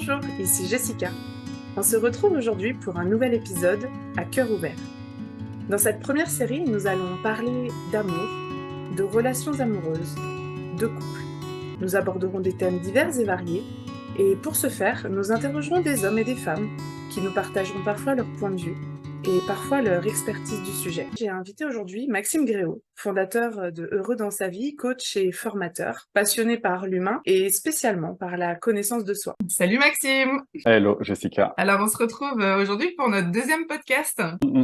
Bonjour, ici Jessica. On se retrouve aujourd'hui pour un nouvel épisode à cœur ouvert. Dans cette première série, nous allons parler d'amour, de relations amoureuses, de couple. Nous aborderons des thèmes divers et variés, et pour ce faire, nous interrogerons des hommes et des femmes qui nous partageront parfois leur point de vue et parfois leur expertise du sujet. J'ai invité aujourd'hui Maxime Gréau, fondateur de Heureux dans sa vie, coach et formateur, passionné par l'humain et spécialement par la connaissance de soi. Salut Maxime! Hello Jessica. Alors on se retrouve aujourd'hui pour notre deuxième podcast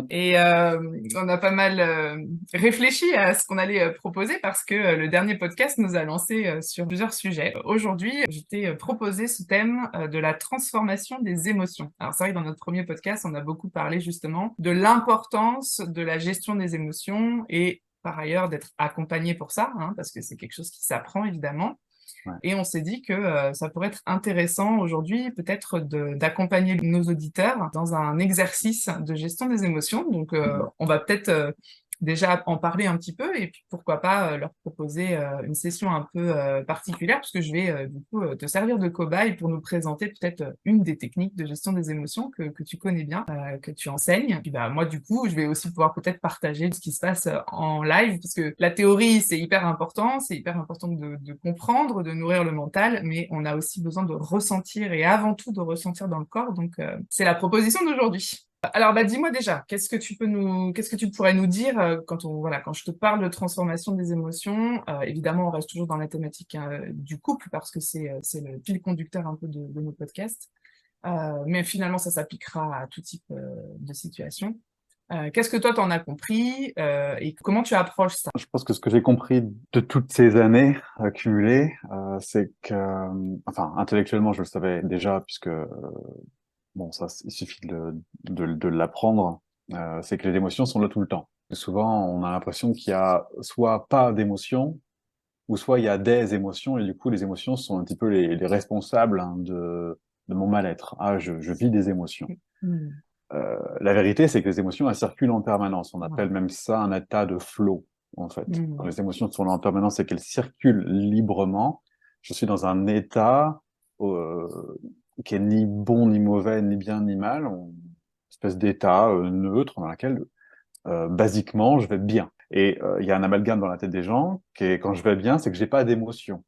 et on a pas mal réfléchi à ce qu'on allait proposer parce que le dernier podcast nous a lancé sur plusieurs sujets. Aujourd'hui, je t'ai proposé ce thème de la transformation des émotions. Alors c'est vrai que dans notre premier podcast, on a beaucoup parlé justement de l'importance de la gestion des émotions et par ailleurs d'être accompagné pour ça, parce que c'est quelque chose qui s'apprend évidemment. Ouais. Et on s'est dit que ça pourrait être intéressant aujourd'hui peut-être d'accompagner nos auditeurs dans un exercice de gestion des émotions. Donc on va peut-être déjà en parler un petit peu et puis pourquoi pas leur proposer une session un peu particulière parce que je vais du coup te servir de cobaye pour nous présenter peut-être une des techniques de gestion des émotions que tu connais bien, que tu enseignes. Et puis bah moi du coup je vais aussi pouvoir peut-être partager ce qui se passe en live parce que la théorie c'est hyper important de comprendre, de nourrir le mental, mais on a aussi besoin de ressentir et avant tout de ressentir dans le corps. Donc c'est la proposition d'aujourd'hui. Alors, bah, dis-moi déjà, qu'est-ce que tu pourrais nous dire quand je te parle de transformation des émotions, évidemment, on reste toujours dans la thématique du couple parce que c'est le fil conducteur un peu de nos podcasts, mais finalement, ça s'appliquera à tout type de situation. Qu'est-ce que toi, t'en as compris et comment tu approches ça? Je pense que ce que j'ai compris de toutes ces années accumulées, c'est que, enfin, intellectuellement, je le savais déjà, puisque, bon, ça, il suffit de l'apprendre, c'est que les émotions sont là tout le temps. Et souvent, on a l'impression qu'il y a soit pas d'émotions, ou soit il y a des émotions, et du coup, les émotions sont un petit peu les responsables de mon mal-être. Ah, je vis des émotions. Mmh. La vérité, c'est que les émotions, elles circulent en permanence. On Ouais. appelle même ça un état de flow, en fait. Quand Mmh. les émotions sont là en permanence, c'est qu'elles circulent librement. Je suis dans un état euh, qui est ni bon ni mauvais, ni bien ni mal, une espèce d'état neutre dans lequel, basiquement, je vais bien. Et il y a un amalgame dans la tête des gens qui est quand je vais bien, c'est que j'ai pas d'émotion.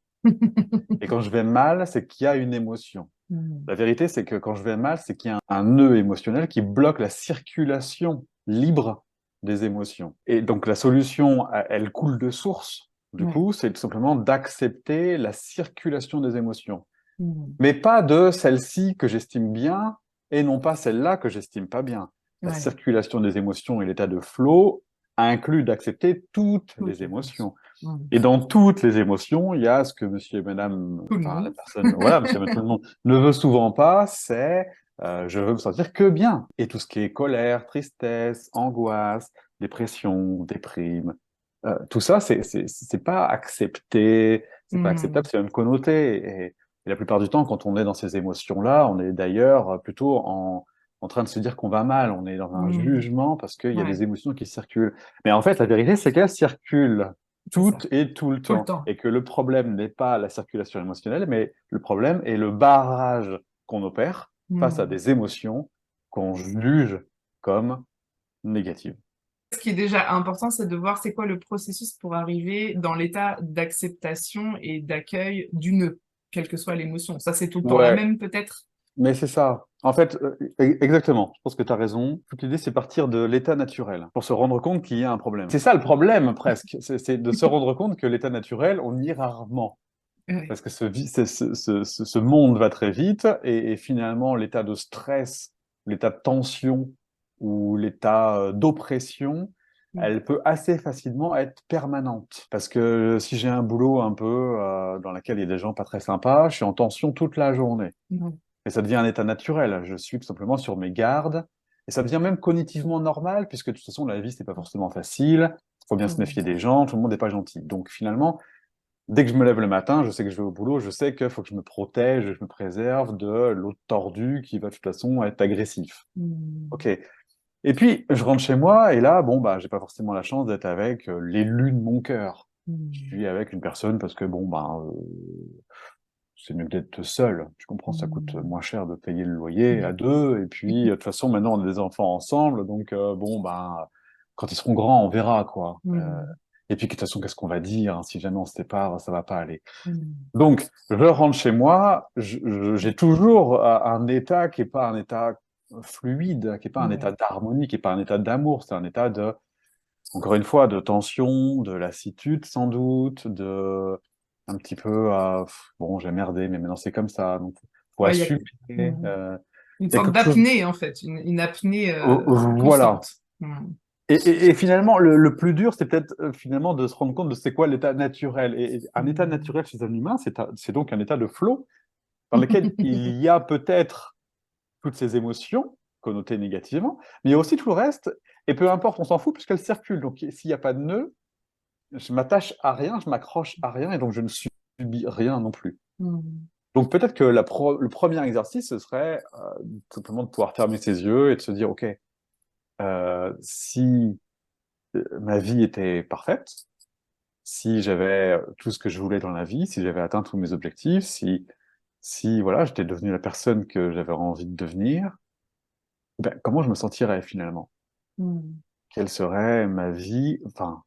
Et quand je vais mal, c'est qu'il y a une émotion. Mmh. La vérité, c'est que quand je vais mal, c'est qu'il y a un nœud émotionnel qui bloque la circulation libre des émotions. Et donc la solution, elle coule de source. Du Ouais. coup, c'est tout simplement d'accepter la circulation des émotions. Mmh. Mais pas de celle-ci que j'estime bien et non pas celle-là que j'estime pas bien. La Ouais. circulation des émotions et l'état de flow inclut d'accepter toutes Tout les à fait. émotions. Mmh. Et dans toutes les émotions, il y a ce que monsieur et madame, Tout le enfin la monde. personne, voilà, monsieur et madame tout le monde ne veut souvent pas, c'est je veux me sentir que bien. Et tout ce qui est colère, tristesse, angoisse, dépression, déprime, tout ça, c'est pas accepté, c'est pas acceptable, Mmh. c'est même connoté. Et la plupart du temps, quand on est dans ces émotions-là, on est d'ailleurs plutôt en train de se dire qu'on va mal, on est dans un Mmh. jugement parce qu'il y a Ouais, des émotions qui circulent. Mais en fait, la vérité, c'est qu'elles circulent c'est ça. toutes et tout le Tout le temps. temps. Et que le problème n'est pas la circulation émotionnelle, mais le problème est le barrage qu'on opère face à Mmh. des émotions qu'on juge comme négatives. Ce qui est déjà important, c'est de voir c'est quoi le processus pour arriver dans l'état d'acceptation et d'accueil du nœud, quelle que soit l'émotion. Ça, c'est tout le temps la Ouais, même, peut-être? mais c'est ça. En fait, exactement. Je pense que tu as raison. Toute l'idée, c'est partir de l'état naturel pour se rendre compte qu'il y a un problème. C'est ça le problème, presque. C'est de se rendre compte que l'état naturel, on y est rarement. Ouais. Parce que ce monde va très vite et finalement l'état de stress, l'état de tension ou l'état d'oppression, Mm. elle peut assez facilement être permanente. Parce que si j'ai un boulot un peu dans lequel il y a des gens pas très sympas, je suis en tension toute la journée. Mm. Et ça devient un état naturel. Je suis tout simplement sur mes gardes. Et ça devient même cognitivement normal, puisque de toute façon, la vie, c'est pas forcément facile. Il faut bien se méfier des gens, tout le monde n'est pas gentil. Donc finalement, dès que je me lève le matin, je sais que je vais au boulot, je sais qu'il faut que je me protège, je me préserve de l'autre tordu qui va de toute façon être agressif. Mm. Ok. Et puis, je rentre chez moi et là, bon, bah, j'ai pas forcément la chance d'être avec l'élu de mon cœur. Je Mm. suis avec une personne parce que, bon, bah, c'est mieux d'être seul. Tu comprends, ça coûte Mmh. moins cher de payer le loyer à deux. Et puis, de toute façon, maintenant, on a des enfants ensemble. Donc, bon, ben, quand ils seront grands, on verra, quoi. Mmh. Et puis, de toute façon, qu'est-ce qu'on va dire, hein, si jamais on se sépare, ça va pas aller. Mmh. Donc, je rentre chez moi, j'ai toujours un état qui est pas un état fluide, qui est pas un état Ouais. d'harmonie, qui est pas un état d'amour, c'est un état de, encore une fois, de tension, de lassitude sans doute, de un petit peu, bon, j'ai merdé, mais maintenant c'est comme ça, donc faut Ouais, il y a assumer. mmh. Une Il y a sorte quelque chose, d'apnée, en fait, une apnée voilà. constante. Mmh. Et finalement, le plus dur, c'est peut-être finalement de se rendre compte de c'est quoi l'état naturel. Et un état Mmh. naturel chez un humain, c'est donc un état de flow dans lequel il y a peut-être toutes ces émotions connotées négativement, mais il y a aussi tout le reste, et peu importe, on s'en fout puisqu'elles circulent. Donc s'il n'y a pas de nœud, je m'attache à rien, je m'accroche à rien, et donc je ne subis rien non plus. Mmh. Donc peut-être que le premier exercice, ce serait simplement de pouvoir fermer ses yeux et de se dire, OK, si ma vie était parfaite, si j'avais tout ce que je voulais dans la vie, si j'avais atteint tous mes objectifs, si voilà, j'étais devenu la personne que j'avais envie de devenir, ben, comment je me sentirais finalement? Mmh. Quelle serait ma vie, enfin,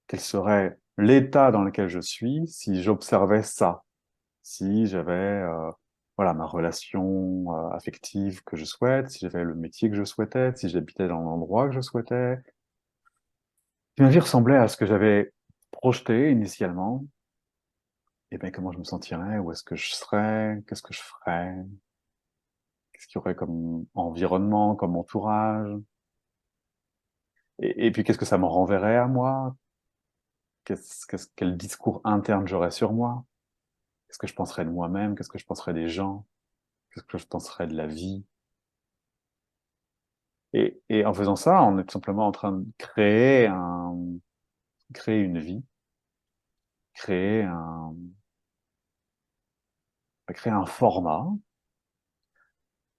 quel serait l'état dans lequel je suis si j'observais ça, si j'avais voilà, ma relation affective que je souhaite, si j'avais le métier que je souhaitais, si j'habitais dans l'endroit que je souhaitais. Si ma vie ressemblait à ce que j'avais projeté initialement, et bien comment je me sentirais, où est-ce que je serais, qu'est-ce que je ferais, qu'est-ce qu'il y aurait comme environnement, comme entourage, et puis qu'est-ce que ça me renverrait à moi, quel discours interne j'aurais sur moi, qu'est-ce que je penserais de moi-même, qu'est-ce que je penserais des gens, qu'est-ce que je penserais de la vie. Et en faisant ça, on est tout simplement en train de créer une vie, créer créer un format.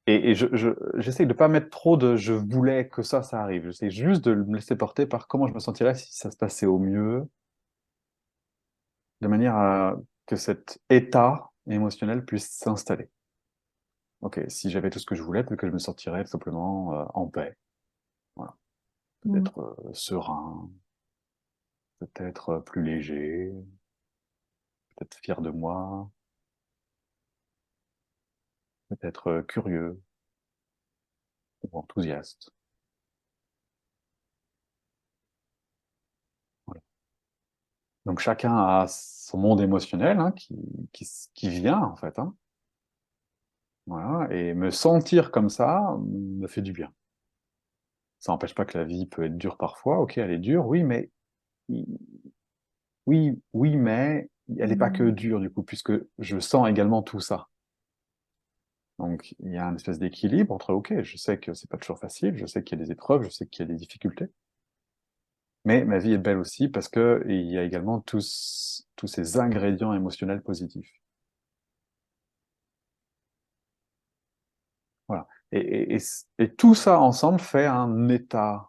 Et j'essaie de pas mettre trop de je voulais que ça arrive. J'essaie juste de me laisser porter par comment je me sentirais si ça se passait au mieux, de manière à que cet état émotionnel puisse s'installer. Ok, si j'avais tout ce que je voulais, peut-être que je me sentirais tout simplement en paix. Voilà. Mmh. Peut-être serein, peut-être plus léger, peut-être fier de moi, peut-être curieux ou enthousiaste. Voilà. Donc chacun a son monde émotionnel hein, qui vient en fait. Hein. Voilà. Et me sentir comme ça me fait du bien. Ça n'empêche pas que la vie peut être dure parfois. Ok, elle est dure, oui, mais oui, mais elle n'est pas que Mmh. dure du coup, puisque je sens également tout ça. Donc il y a une espèce d'équilibre entre ok, je sais que c'est pas toujours facile, je sais qu'il y a des épreuves, je sais qu'il y a des difficultés, mais ma vie est belle aussi parce que il y a également tous ces ingrédients émotionnels positifs. Voilà. Et tout ça ensemble fait un état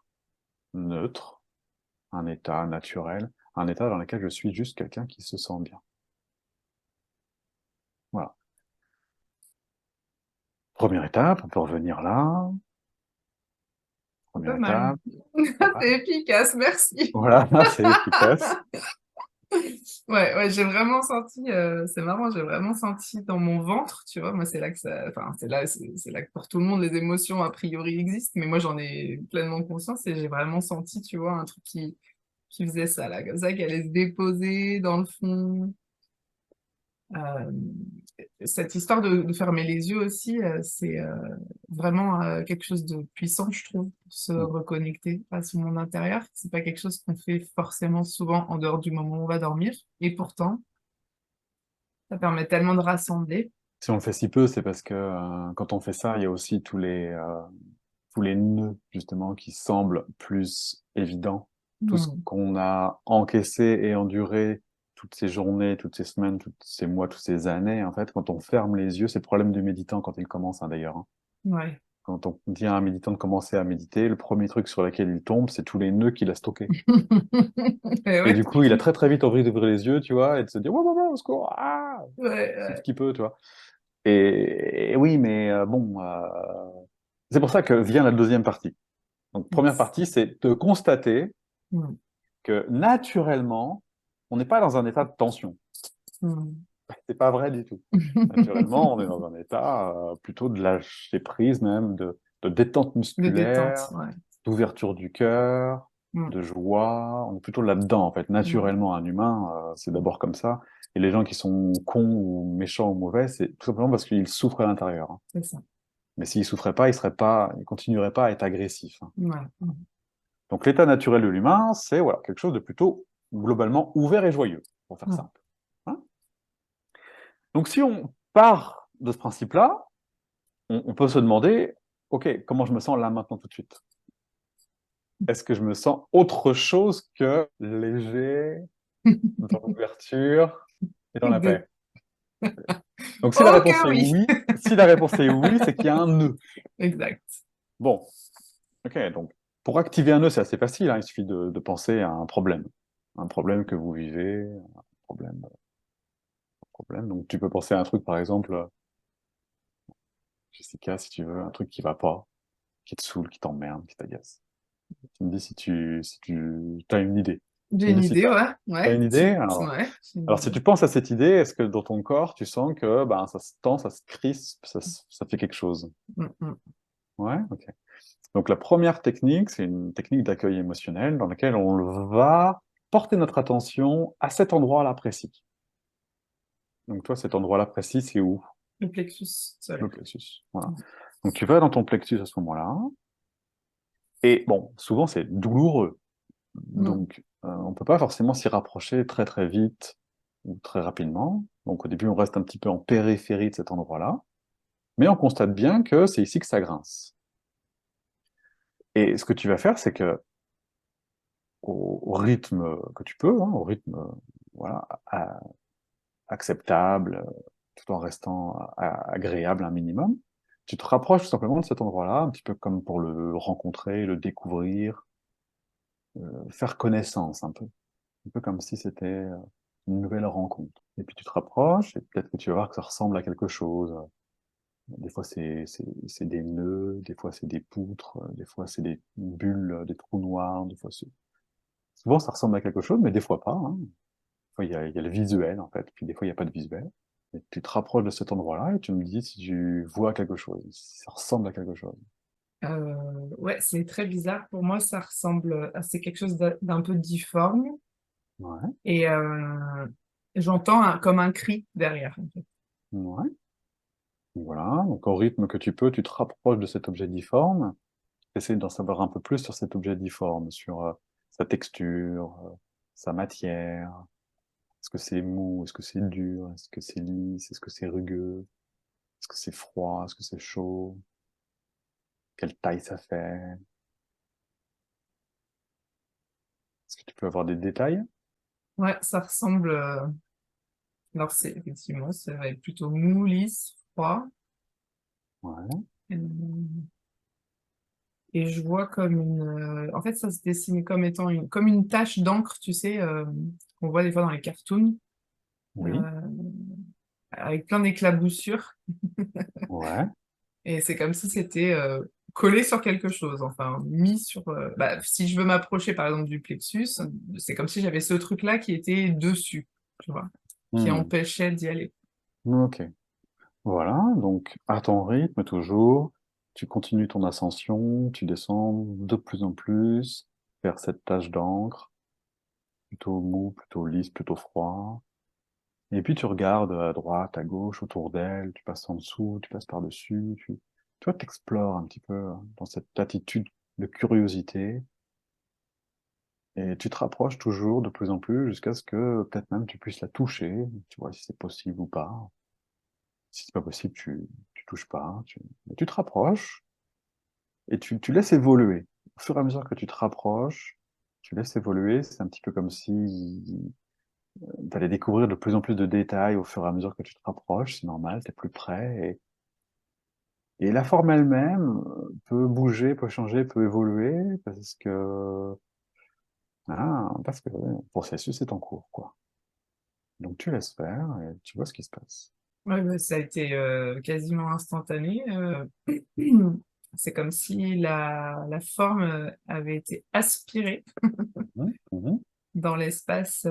neutre, un état naturel, un état dans lequel je suis juste quelqu'un qui se sent bien. Voilà. Première étape, on peut revenir là. Pas Première mal. étape, voilà. C'est efficace, merci. Voilà, c'est efficace. Ouais, ouais, j'ai vraiment senti, c'est marrant, j'ai vraiment senti dans mon ventre, tu vois, moi c'est là que ça, enfin c'est là que pour tout le monde les émotions a priori existent, mais moi j'en ai pleinement conscience et j'ai vraiment senti, tu vois, un truc qui faisait ça là, comme ça, qui allait se déposer dans le fond. Euh, Cette histoire de fermer les yeux aussi, c'est vraiment quelque chose de puissant, je trouve, pour se Mm. reconnecter à son monde intérieur. C'est pas quelque chose qu'on fait forcément souvent en dehors du moment où on va dormir, et pourtant, ça permet tellement de rassembler. Si on le fait si peu, c'est parce que quand on fait ça, il y a aussi tous les nœuds, justement, qui semblent plus évidents. Tout ce Hmm. qu'on a encaissé et enduré toutes ces journées, toutes ces semaines, tous ces mois, toutes ces années, en fait, quand on ferme les yeux, c'est le problème du méditant quand il commence, hein, d'ailleurs. Hein. Ouais. quand on dit à un méditant de commencer à méditer, le premier truc sur lequel il tombe, c'est tous les nœuds qu'il a stockés. Et Et ouais, du coup, il a très très vite envie d'ouvrir les yeux, tu vois, et de se dire, ouais, ouais, ouais, au secours, ah, ouais, c'est ce ouais. qu'il peut, tu vois. Et oui, mais bon, c'est pour ça que vient la deuxième partie. Donc, première Yes. partie, c'est de constater Mm, que naturellement, on n'est pas dans un état de tension. mm. C'est pas vrai du tout. Naturellement, on est dans un état plutôt de lâcher prise même, de détente De détente, musculaire, ouais. d'ouverture du cœur, Mm, de joie. On est plutôt là-dedans, en fait. mm. Naturellement, un humain, c'est d'abord comme ça. Et les gens qui sont cons ou méchants ou mauvais, c'est tout simplement parce qu'ils souffrent à l'intérieur, hein. C'est ça. Mais s'ils souffraient pas, ils continueraient pas à être agressifs, hein. Ouais. Mm. Donc l'état naturel de l'humain, c'est voilà, quelque chose de plutôt globalement ouvert et joyeux, pour faire Mm. simple, hein. Donc si on part de ce principe-là, on peut se demander, OK, comment je me sens là maintenant tout de suite? Est-ce que je me sens autre chose que léger, dans l'ouverture et dans la Exact. paix? Donc si la Ok, réponse est oui. oui, si la réponse est oui, c'est qu'il y a un nœud. Exact. Bon, OK, donc pour activer un nœud, c'est assez facile, hein, il suffit de penser à un problème que vous vivez, un problème, un problème. Donc tu peux penser à un truc, par exemple, Jessica, si tu veux, un truc qui va pas, qui te saoule, qui t'emmerde, qui t'agace. Tu me dis si tu as une idée. Tu J'ai me une dis si tu idée, ouais. as Ouais. une idée. Ouais, j'ai une Alors, si idée. tu penses à cette idée, est-ce que dans ton corps, tu sens que ben, ça se tend, ça se crispe, ça fait quelque chose? Mm, mm. Ouais, ok. Donc, la première technique, c'est une technique d'accueil émotionnel dans laquelle on va porter notre attention à cet endroit-là précis. Donc, toi, cet endroit-là précis, c'est où? Le plexus Le solaire. plexus. Voilà. Mm. Donc, tu vas dans ton plexus à ce moment-là. Et bon, souvent, c'est douloureux. Mm. Donc, on peut pas forcément s'y rapprocher très très vite ou très rapidement. Donc, au début, on reste un petit peu en périphérie de cet endroit-là, mais on constate bien que c'est ici que ça grince. Et ce que tu vas faire, c'est que au rythme que tu peux, hein, au rythme voilà, acceptable, tout en restant agréable un minimum, tu te rapproches tout simplement de cet endroit-là, un petit peu comme pour le rencontrer, le découvrir, faire connaissance un peu comme si c'était une nouvelle rencontre. Et puis tu te rapproches, et peut-être que tu vas voir que ça ressemble à quelque chose. Des fois, c'est des nœuds, des fois, c'est des poutres, des fois, c'est des bulles, des trous noirs, des fois, c'est... Souvent, ça ressemble à quelque chose, mais des fois pas, hein. Des fois, il y a le visuel, en fait, puis des fois, il n'y a pas de visuel. Et tu te rapproches de cet endroit-là et tu me dis si tu vois quelque chose, si ça ressemble à quelque chose. Ouais, c'est très bizarre. Pour moi, ça ressemble à c'est quelque chose d'un peu difforme. Ouais, Et j'entends comme un cri derrière, en fait. ouais. Voilà, donc au rythme que tu peux, tu te rapproches de cet objet difforme. Essayer d'en savoir un peu plus sur cet objet difforme, sur sa texture, sa matière. Est-ce que c'est mou? Est-ce que c'est dur? Est-ce que c'est lisse? Est-ce que c'est rugueux? Est-ce que c'est froid? Est-ce que c'est chaud? Quelle taille ça fait? Est-ce que tu peux avoir des détails? Ouais, ça ressemble. Alors, c'est effectivement, ça va être plutôt mou, lisse, froid. Ouais, Euh, Et je vois comme une. En fait, ça se dessine comme étant comme une tache d'encre, tu sais, qu'on voit des fois dans les cartoons, oui, euh, avec plein d'éclaboussures. ouais. Et c'est comme si c'était collé sur quelque chose, enfin, mis sur. Bah, si je veux m'approcher, par exemple, du plexus, c'est comme si j'avais ce truc-là qui était dessus, tu vois, qui Hmm. empêchait d'y aller. Ok. Voilà, donc à ton rythme toujours, tu continues ton ascension, tu descends de plus en plus vers cette tache d'encre, plutôt mou, plutôt lisse, plutôt froid. Et puis tu regardes à droite, à gauche, autour d'elle, tu passes en dessous, tu passes par-dessus, tu vois, t'explores un petit peu dans cette attitude de curiosité, et tu te rapproches toujours de plus en plus jusqu'à ce que peut-être même tu puisses la toucher, tu vois si c'est possible ou pas. Si c'est pas possible, tu touches pas, mais tu te rapproches et tu laisses évoluer. Au fur et à mesure que tu te rapproches, tu laisses évoluer, c'est un petit peu comme si tu allais découvrir de plus en plus de détails au fur et à mesure que tu te rapproches, c'est normal, tu es plus près, Et la forme elle-même peut bouger, peut changer, peut évoluer parce que le processus est en cours, quoi. Donc tu laisses faire et tu vois ce qui se passe. Ouais, ouais, ça a été quasiment instantané. C'est comme si la forme avait été aspirée Mhm, mhm. dans l'espace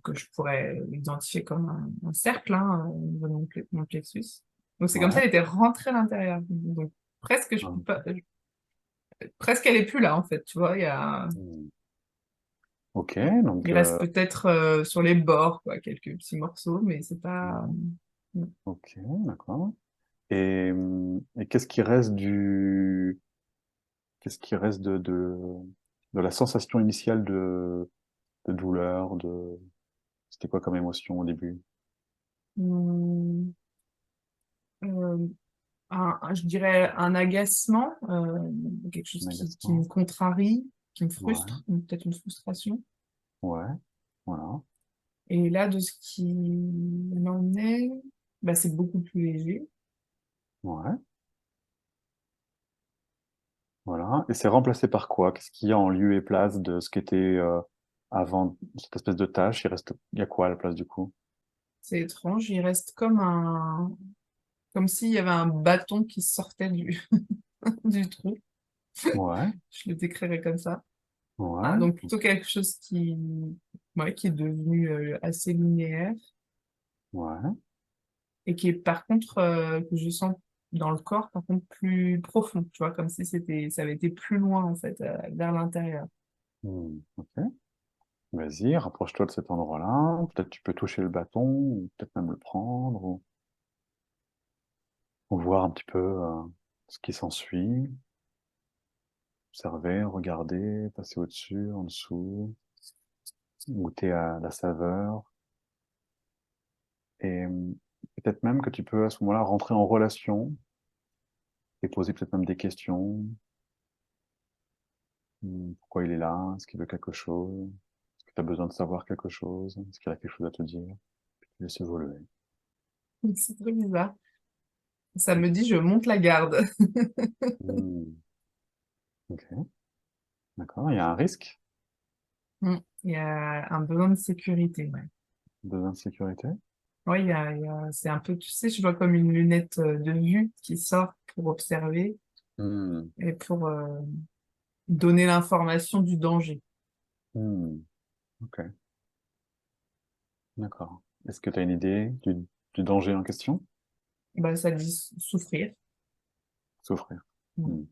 que je pourrais identifier comme un cercle hein, au niveau de mon plexus. Donc c'est comme si Ouais. elle était rentrée à l'intérieur. Donc presque, je peux pas, presque elle est plus là en fait, tu vois. Mhm. Ok, donc Il reste peut-être sur les bords quoi, quelques petits morceaux, mais c'est pas. mhm. Ok, d'accord. Et qu'est-ce qui reste de la sensation initiale de douleur, c'était quoi comme émotion au début? Hum, euh, je dirais un agacement, quelque chose Un qui me agacement? contrarie, qui me Ouais, frustre, ou peut-être une frustration. ouais, voilà, Et là, de ce qui en est, bah, c'est beaucoup plus léger. ouais, voilà. Et c'est remplacé par quoi? Qu'est-ce qu'il y a en lieu et place de ce qui était avant cette espèce de tâche? Il y a quoi à la place du coup? C'est étrange, il reste comme comme s'il y avait un bâton qui sortait du trou. Ouais, Je le décrirais comme ça. Ah, ouais, donc plutôt quelque chose ouais, qui est devenu assez linéaire ouais. et qui est par contre que je sens dans le corps par contre plus profond, tu vois, comme si ça avait été plus loin en fait, vers l'intérieur. Ok. Vas-y, rapproche-toi de cet endroit-là. Peut-être tu peux toucher le bâton, ou peut-être même le prendre, ou voir un petit peu ce qui s'ensuit. Observer, regarder, passer au-dessus, en dessous, goûter à la saveur. Et peut-être même que tu peux à ce moment-là rentrer en relation et poser peut-être même des questions. Pourquoi il est là? Est-ce qu'il veut quelque chose? Est-ce que tu as besoin de savoir quelque chose? Est-ce qu'il a quelque chose à te dire? Puis tu laisses évoluer. C'est très bizarre. Ça me dit je monte la garde. Hmm, ok, d'accord. Il y a un risque, Il y a un besoin de sécurité, ouais. besoin de sécurité. Oui, c'est un peu, tu sais, je vois comme une lunette de vue qui sort pour observer Hmm, et pour donner l'information du danger. hmm, ok, d'accord. Est-ce que tu as une idée du danger en question? Bah, ça dit souffrir Souffrir. mm, Hmm,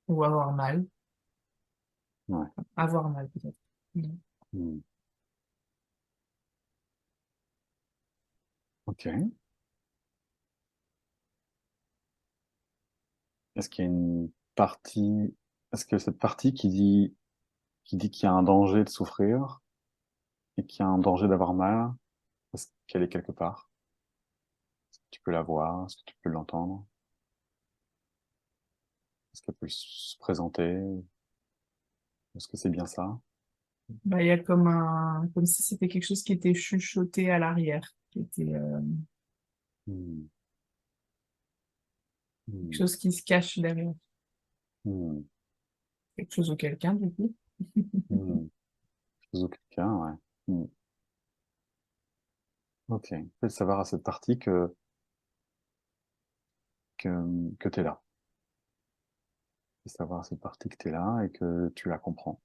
ou avoir mal. ouais. Avoir mal, peut-être. Mm. Hmm, ok. Est-ce qu'il y a une partie, est-ce que cette partie qui dit qu'il y a un danger de souffrir et qu'il y a un danger d'avoir mal, est-ce qu'elle est quelque part? Tu peux la voir? Est-ce que tu peux l'entendre? Est-ce qu'elle peut se présenter? Est-ce que c'est bien ça? Bah, il y a comme si c'était quelque chose qui était chuchoté à l'arrière, qui était Hmm, quelque hmm, chose qui se cache derrière. hmm, Quelque chose ou quelqu'un, du coup. hmm. Chose ou quelqu'un, ouais. Hmm. Ok. Fais savoir à cette partie que t'es là. Fais savoir à cette partie que t'es là et que tu la comprends.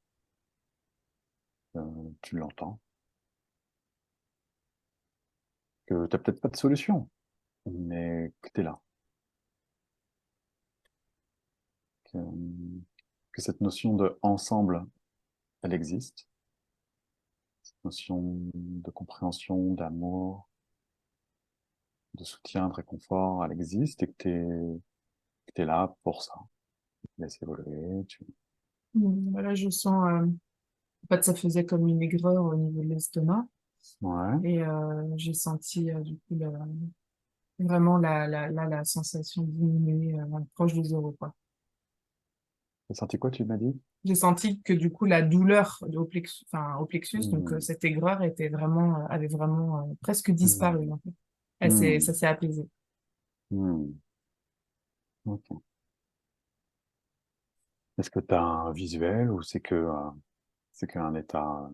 Tu l'entends. Que t'as peut-être pas de solution, mais que t'es là. Que, que cette notion de ensemble, elle existe. Cette notion de compréhension, d'amour, de soutien, de réconfort, elle existe et que t'es là pour ça. Laisse évoluer, Voilà, je sens, en fait, ça faisait comme une aigreur au niveau de l'estomac. ouais. Et j'ai senti, du coup, vraiment la sensation diminuer, proche de zéro, quoi. T'as senti quoi, tu m'as dit? J'ai senti que, du coup, la douleur au plexus, donc Hmm, cette aigreur avait vraiment presque hmm, disparu, en fait. hmm, Ça s'est apaisé. hmm. Ok. Est-ce que tu as un visuel ou c'est qu'un état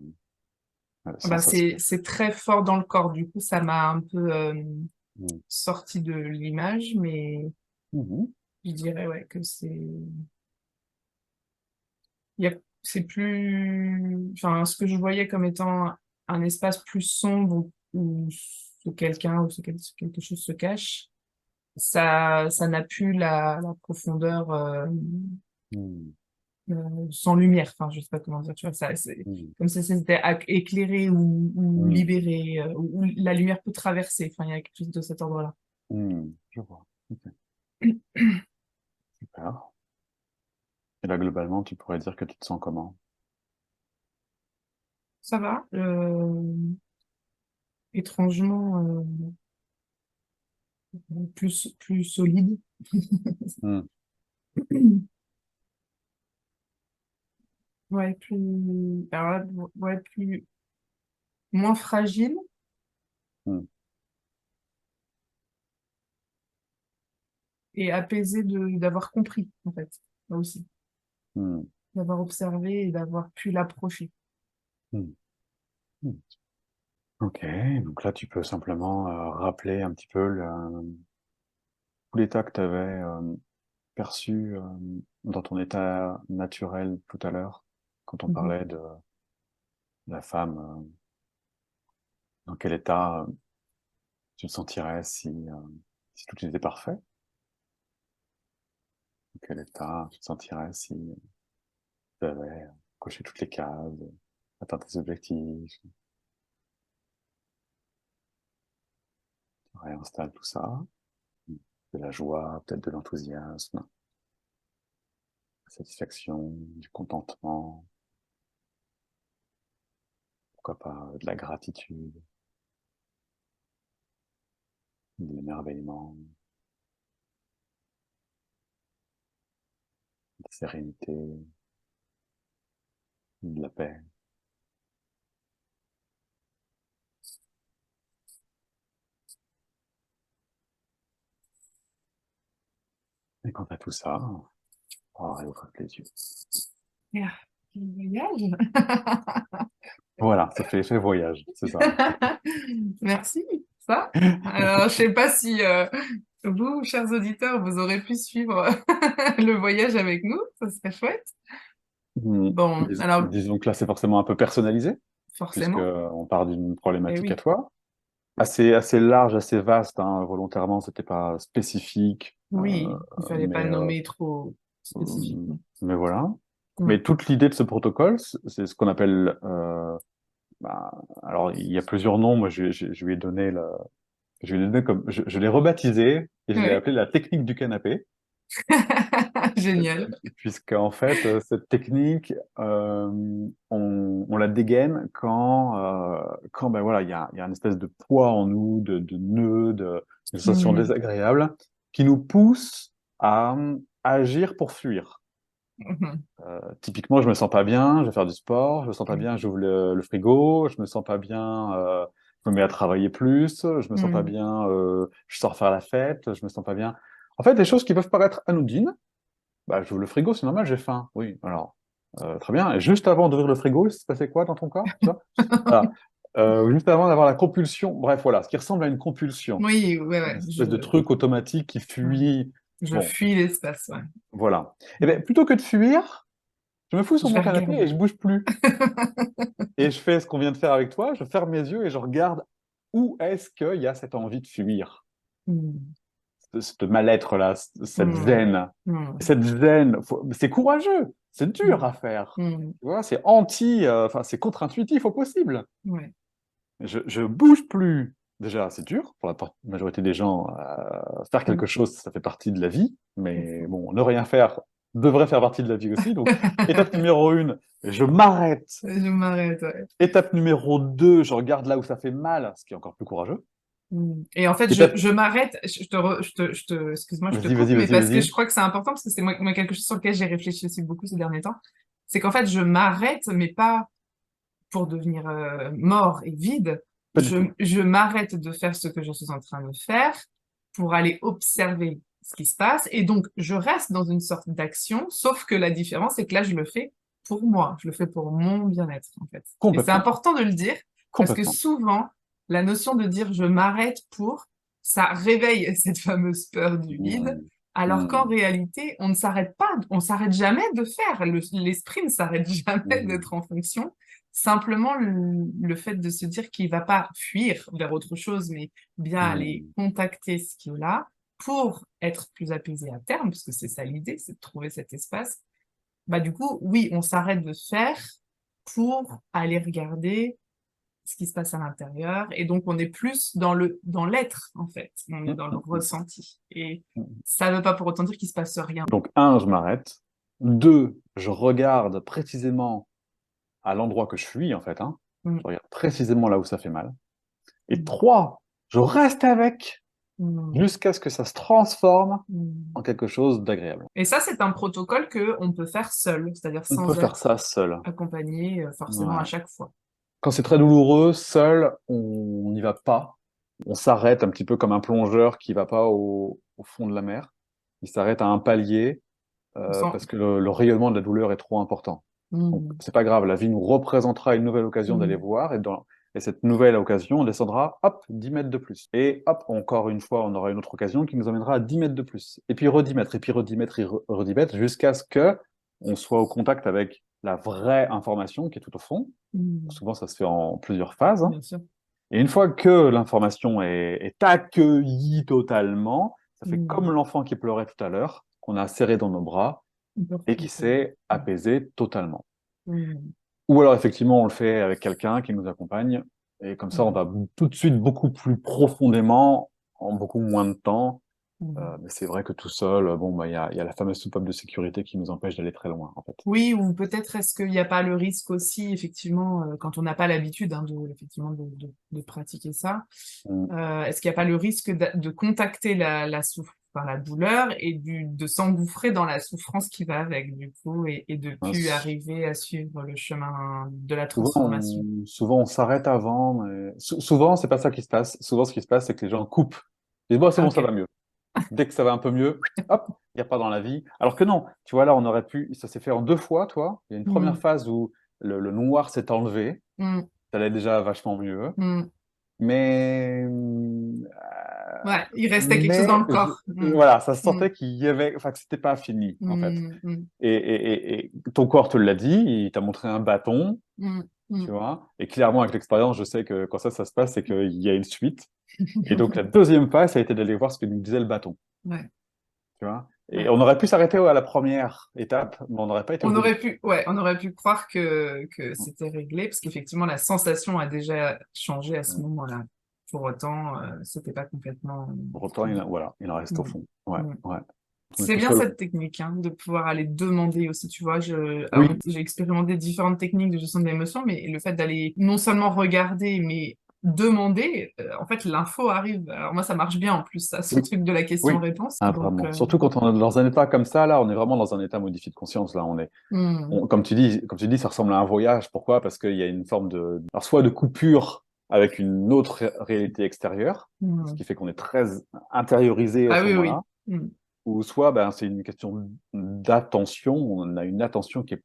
Bah, sensationnel? c'est très fort dans le corps, du coup, ça m'a un peu Mm. sorti de l'image, mais Mhm. je dirais ouais, que il y a, c'est plus, enfin, ce que je voyais comme étant un espace plus sombre où quelqu'un ou quelque chose se cache, ça n'a plus la profondeur Mm. sans lumière. Enfin, je sais pas comment dire, tu vois, ça, c'est Mm. comme si c'était éclairé ou Mm. libéré, où la lumière peut traverser. Enfin, il y a quelque chose de cet ordre-là. Mm. Je vois. Ok. Super. Et là, globalement, tu pourrais dire que tu te sens comment? Ça va, étrangement plus solide. Mm. Ouais, plus, alors là, ouais, plus, moins fragile Mm. et apaisé d'avoir compris, en fait, là aussi, Mm. d'avoir observé et d'avoir pu l'approcher. Mm. Mm. Ok, donc là, tu peux simplement rappeler un petit peu tout l'état que tu avais perçu dans ton état naturel tout à l'heure, quand on Mhm. parlait de la femme, dans quel état tu te sentirais si tout était parfait, dans quel état tu te sentirais si tu avais coché toutes les cases, atteint tes objectifs, tu réinstalles tout ça, de la joie, peut-être de l'enthousiasme, de la satisfaction, du contentement, pourquoi pas de la gratitude, de l'émerveillement, de la sérénité, de la paix. Et quant à tout ça, oh, réouvre les yeux. Et, quel voyage! Voilà, ça fait l'effet voyage, c'est ça. Merci, ça. Alors, je sais pas si vous, chers auditeurs, vous aurez pu suivre le voyage avec nous, ça serait chouette. Bon, alors, Disons que là, c'est forcément un peu personnalisé, puisque forcément, on part d'une eh problématique à oui, toi. Assez large, assez vaste, hein, volontairement, c'était pas spécifique, oui, il fallait pas mais, nommer trop euh, spécifiquement. mais voilà. Mm. Mais toute l'idée de ce protocole, c'est ce qu'on appelle, bah, alors il y a plusieurs noms, moi je lui ai donné je lui ai donné comme, je l'ai rebaptisé et je l'ai Oui, appelé la technique du canapé. génial. Puisque en fait, cette technique, on la dégaine quand ben voilà, il y a une espèce de poids en nous, de nœuds, de sensations Mm. désagréables, qui nous poussent à agir pour fuir. Mhm. Typiquement, je me sens pas bien, je vais faire du sport, je me sens pas bien, j'ouvre le frigo, je me sens pas bien, je me mets à travailler plus, je me sens pas Mm. bien, je sors faire la fête, je me sens pas bien. En fait, des choses qui peuvent paraître anodines, bah, j'ouvre le frigo, c'est normal, j'ai faim. Oui, alors, très bien. Et juste avant d'ouvrir le frigo, il se passait quoi dans ton corps, tu vois? Voilà. Juste avant d'avoir la compulsion, bref, voilà, ce qui ressemble à une compulsion, Oui, ouais, une ouais, espèce de truc automatique qui mm. fuit. Je Bon, fuis l'espace, ouais. voilà. Et bien, plutôt que de fuir, je me fous sur Je mon vais canapé regarder. et je bouge plus. Et je fais ce qu'on vient de faire avec toi, je ferme mes yeux et je regarde où est-ce qu'il y a cette envie de fuir, Mm. ce mal-être-là, cette Mm. zen. Mm. Cette zen, c'est courageux, c'est dur Mm. à faire. Mm. Tu vois, enfin, c'est contre-intuitif au possible. Ouais. Je bouge plus. Déjà, c'est dur pour la majorité des gens. Faire Mm. quelque chose, ça fait partie de la vie. C'est Mais faux. bon, ne rien faire devrait faire partie de la vie aussi. Donc, étape numéro 1, je m'arrête. Je m'arrête, ouais. Étape numéro 2, je regarde là où ça fait mal, ce qui est encore plus courageux. Mm. Et en fait, Étape, je m'arrête, excuse-moi, je te coupe, mais parce que je vas-y. crois que c'est important, parce que c'est moi quelque chose sur lequel j'ai réfléchi aussi beaucoup ces derniers temps. C'est qu'en fait, je m'arrête, mais pas pour devenir mort et vide. Pas du tout. Je m'arrête de faire ce que je suis en train de faire pour aller observer. ce qui se passe, et donc je reste dans une sorte d'action, sauf que la différence, c'est que là, je le fais pour moi, je le fais pour mon bien-être, en fait. Et c'est Complètement, important de le dire, parce que complètement. souvent, la notion de dire je m'arrête pour, ça réveille cette fameuse peur du vide, Mmh. alors qu'en Mmh. réalité, on ne s'arrête pas, on s'arrête jamais de faire. L'esprit ne s'arrête jamais Mmh. d'être en fonction. Simplement, le fait de se dire qu'il va pas fuir vers autre chose, mais bien aller Mmh. contacter ce qui est là pour être plus apaisé à terme, parce que c'est ça l'idée, c'est de trouver cet espace. Bah, du coup, oui, on s'arrête de faire pour aller regarder ce qui se passe à l'intérieur. Et donc, on est plus dans l'être, en fait. On est Mmh. dans le Mmh. Mmh. ressenti. Et Mmh. ça ne veut pas pour autant dire qu'il se passe rien. Donc, un, je m'arrête. Deux, je regarde précisément à l'endroit que je suis, en fait, hein. Mm, Je regarde précisément là où ça fait mal. Et mm, trois, je reste avec mm, jusqu'à ce que ça se transforme mm. en quelque chose d'agréable. Et ça, c'est un protocole que on peut faire seul, c'est-à-dire On peut sans faire être ça seul. accompagné forcément à Ouais. chaque fois. Quand c'est très douloureux, seul, on n'y va pas. On s'arrête un petit peu comme un plongeur qui va pas au fond de la mer. Il s'arrête à un palier On sent... parce que le rayonnement de la douleur est trop important. Donc, Mm, c'est pas grave, la vie nous représentera une nouvelle occasion d'aller mm, voir, et cette nouvelle occasion, on descendra, hop, 10 mètres de plus. Et hop, encore une fois, on aura une autre occasion qui nous emmènera à 10 mètres de plus. Et puis redix mètres, et puis redix mètres, et redix mètres, jusqu'à ce que on soit au contact avec la vraie information qui est tout au fond. mm. Souvent, ça se fait en plusieurs phases, hein. Bien sûr. Et une fois que l'information est accueillie totalement, ça fait Mm. comme l'enfant qui pleurait tout à l'heure, qu'on a serré dans nos bras, On peut et qui retrouver. s'est apaisé totalement. Mm, Ou alors effectivement, on le fait avec quelqu'un qui nous accompagne, et comme ça, on mm, va tout de suite beaucoup plus profondément, en beaucoup moins de temps. mm. Mais c'est vrai que tout seul, bon, bah, il y a la fameuse soupape de sécurité qui nous empêche d'aller très loin, en fait. Oui, ou peut-être est-ce qu'il n'y a pas le risque aussi, effectivement, quand on n'a pas l'habitude hein, effectivement, de pratiquer ça, Mm. est-ce qu'il n'y a pas le risque de contacter enfin, la douleur et de s'engouffrer dans la souffrance qui va avec, du coup, et de Hein, plus arriver à suivre le chemin de la souvent, transformation. souvent, on s'arrête avant, mais souvent, c'est pas ça qui se passe. Souvent, ce qui se passe, c'est que les gens coupent. Ils disent, bon, c'est bon, ça Ok. va mieux. Dès que ça va un peu mieux, hop, il n'y a pas dans la vie. Alors que non, tu vois, là, on aurait pu, ça s'est fait en deux fois, toi. Il y a une première Mm, phase où le noir s'est enlevé, mm, ça allait déjà vachement mieux. mm. Mais, Ouais, il restait quelque chose dans le corps. Mm, voilà, ça se mm, sentait qu'il y avait, enfin, que c'était pas fini, en fait. mm, mm, Et ton corps te l'a dit, il t'a montré un bâton, mm, tu mm. vois. Et clairement, avec l'expérience, je sais que quand ça se passe, c'est qu'il y a une suite. Et donc, la deuxième phase, ça a été d'aller voir ce que nous disait le bâton, Ouais, tu vois. Et ouais. on aurait pu s'arrêter à la première étape, mais on n'aurait pas été au On bout du aurait truc. pu, ouais, on aurait pu croire que c'était réglé, parce qu'effectivement, la sensation a déjà changé à ce moment-là. Pour autant, c'était pas complètement Pour autant, fini. voilà, il en reste au Mm, fond. Ouais, mm. ouais. On est C'est tout bien seul. cette technique, hein, de pouvoir aller demander aussi, tu vois. Alors, Oui, j'ai expérimenté différentes techniques de gestion de l'émotion, mais le fait d'aller non seulement regarder, mais demander, en fait, l'info arrive. Alors moi, ça marche bien en plus, ça, ce oui, truc de la oui. question-réponse. Ah, Donc, vraiment. Surtout quand on est dans un état comme ça, là, on est vraiment dans un état modifié de conscience. Là, mm, comme tu dis, ça ressemble à un voyage. Pourquoi? Parce qu'il y a une forme alors soit de coupure avec une autre réalité extérieure, ce mm. qui fait qu'on est très intériorisé à Ah ce oui, moment-là, oui. Mm, ou soit, ben, c'est une question d'attention. On a une attention qui est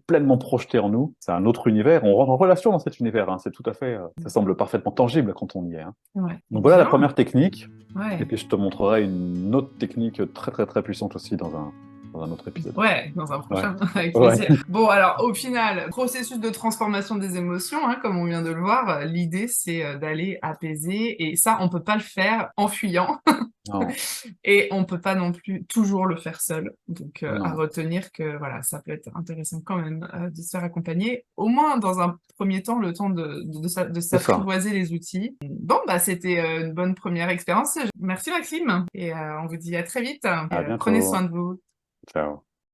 pleinement projetée en nous. C'est un autre univers. On rentre en relation dans cet univers, hein. C'est tout à fait, ça semble parfaitement tangible quand on y est, hein. ouais. Donc voilà la Bien. première technique. Et Ouais. puis je te montrerai une autre technique très très très puissante aussi dans un autre épisode. Ouais, dans un Ouais. prochain, avec Ouais. plaisir. Bon, alors, au final, processus de transformation des émotions, hein, comme on vient de le voir, l'idée, c'est d'aller apaiser, et ça, on peut pas le faire en fuyant, Non, et on peut pas non plus toujours le faire seul. Donc, à non, retenir que, voilà, ça peut être intéressant quand même de se faire accompagner, au moins dans un premier temps, le temps de c'est ça. s'apprivoiser les outils. Bon, bah, c'était une bonne première expérience. Merci Maxime, et on vous dit à très vite, et À prenez soin bientôt. de vous. Ciao.